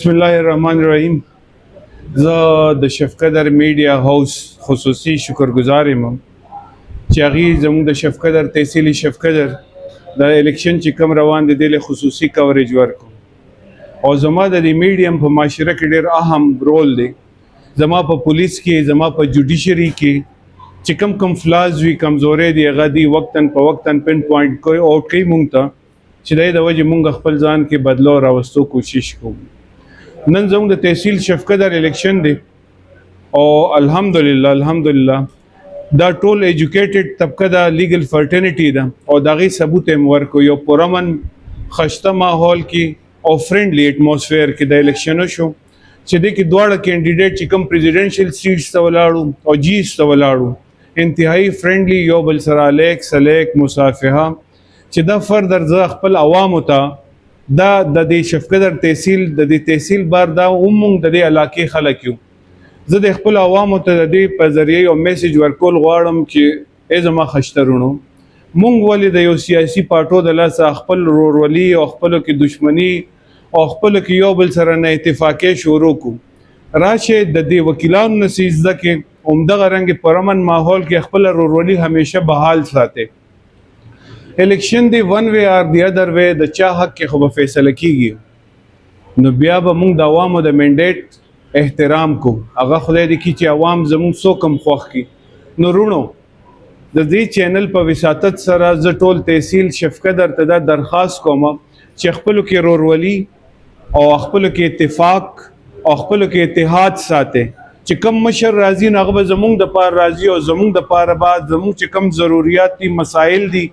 بسم الله الرحمن الرحیم. زه د شفقدر میډیا هاوس خصوصي شکرګزار یم چې هغې زموږ د شفقدر تحصیلي شفقدر د الیکشن چې کوم روان دی دې له خصوصي کوریج ورکړو او زما د دې میډیم په معاشره کې ډېر اهم رول دی. زما په پولیس کې، زما په جوډیشري کې چې کوم فلاز وي، کمزورۍ دی، هغه دی وقتاً په وقتاً پن پوینټ کوي او کوي مونږ ته چې د وجې مونږ خپل ځان کې بدلو راوستو کوشش کوو. نن زموږ د تحصیل شفقدر الیکشن دی او الحمدلله دا ټول ایجوکیټډ طبقه دا لیګل فرټرنټي ده او د هغې ثبوت یې ورکړو. یو پرامن خشته ماحول کې او فرینډلی اټماسفیر کې د الیکشنو شو چې دې کې دواړه کینډیډیټ چې کوم پریزیډنشل سیټس ته ولاړو او جیس ته ولاړو، انتهایی فرینډلی یو بل سره لیک سلیک مصافحه چې دا فردر زه خپل عوامو ته دا د دې شفقدر تحصیل د دې تحصیل بار دا موږ د دې علاقې خلک یو. زه د خپل عوامو ته د دې په ذریعه یو میسج ورکول غواړم چې ای زما خشترونو، موږ ولې د یو سیاسي پارټو د لاسه خپل ورورولي او خپلو کې دشمني او خپلو کې یو بل سره نه اتفاقۍ شروع کړو؟ راشه د دې وکیلانو نه زده کې همدغه رنګ پرامن ماحول کې خپل ورورولي همیشه بحال ساتئ. الیکشن دی ون وے آر دی ادر وے د چا حق کې خو به فیصله کیږي، نو بیا به موږ د عوامو د منډیټ احترام کو. هغه خدای دې کړي چې عوام زموږ څوک هم خوښ کړي. نو رونو د دې چینل په وساطت سره زه ټول تحصیل شفقدر ته دا درخواست کوم چې خپلو کې ورورولي او خپلو کې اتفاق او خپلو کې اتحاد ساتئ. چې کم مشر راځي نو هغه به زموږ د پاره راځي او زموږ د پاره بعد زموږ چې کم ضروریات دي، مسایل دي،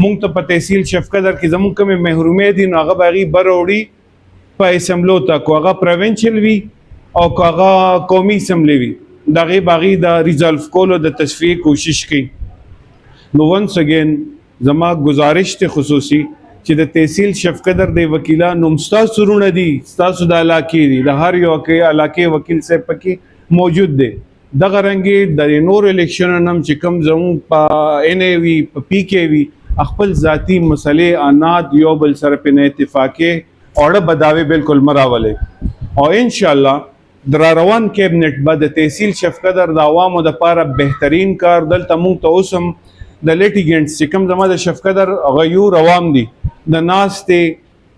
مونږ ته په تحصیل شفقدر کې زموږ کومې محرومې دي نو هغه به هغې بره وړي په اسمبلو ته، کو هغه پروینشل وي او کو هغه قومي اسمبلی وي، د هغې به هغې د ریزالو کولو د تصفیې کوشش کوي. نو ونس اگین زما گزارش دی خصوصي چې د تحصیل شفقدر د وکیلانو ستاسو رونه دي، ستاسو د علاقې دي، د هر یو علاقې وکیل صاحب پکې موجود دی. دغه رنګې د نور الیکشنونو هم چې کوم زموږ په این ای وي، په پی کې وي، خپل ذاتی مسلې انات یو بل سره په نه اتفاقي اوړه بداوي بالکل مراولې او ان شاء الله در روان کابینټ به د تحصیل شفقدر د عوامو د پاره بهترین کار دلته مونږ ته اوسم د لیټیګنټس چې کوم زما د شفقدر غیور عوام دي، د ناستې،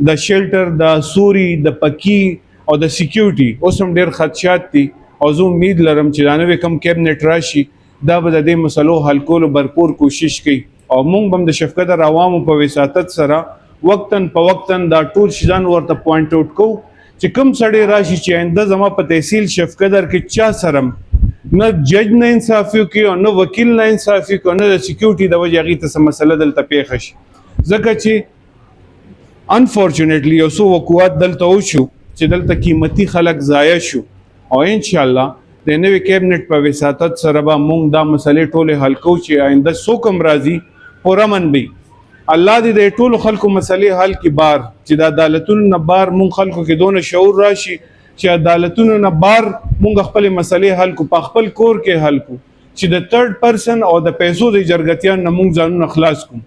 د شیلټر، د سوري، د پکی او د سکیورټي اوسم ډېر خدشات دي او زه امید لرم چې دا نوې کوم کابینټ راشي دا به د دې مسلو حل کولو بھرپور کوشش کوي او مونږ به د شفقدر عوامو په وساطت سره وقتاً په وقتاً دا ټول شیان ورته پوینټ آوټ کوو چې کوم سړی راشي چې آینده زما په تحصیل شفقدر کې چا سره نه جج نه انصافي کوي او نه وکیل نه انصافي کوي، نه د سکیورټي د وجې هغې ته څه مسله دلته پیښه شي. ځکه چې انفارچونیټلی یو څو وقوعات دلته وشو چې دلته قیمتي خلک ضایع شو او انشاءالله د نوې کابینټ په وساطت سره به مونږ دا مسلې ټولې حل کوو چې آینده څوک هم راځي پرامن بي. الله دې د ټولو خلکو مسلې حل کې بار چې د عدالتونو نه بار مونږ خلکو کې دونه شعور راشي چې عدالتونو نه بار مونږ خپل مسلې حل کو، په خپل کور کې حل کو، چې د تھرډ پرسن او د پیسو د جرګتیان نه مونږ ځانونه خلاص کو.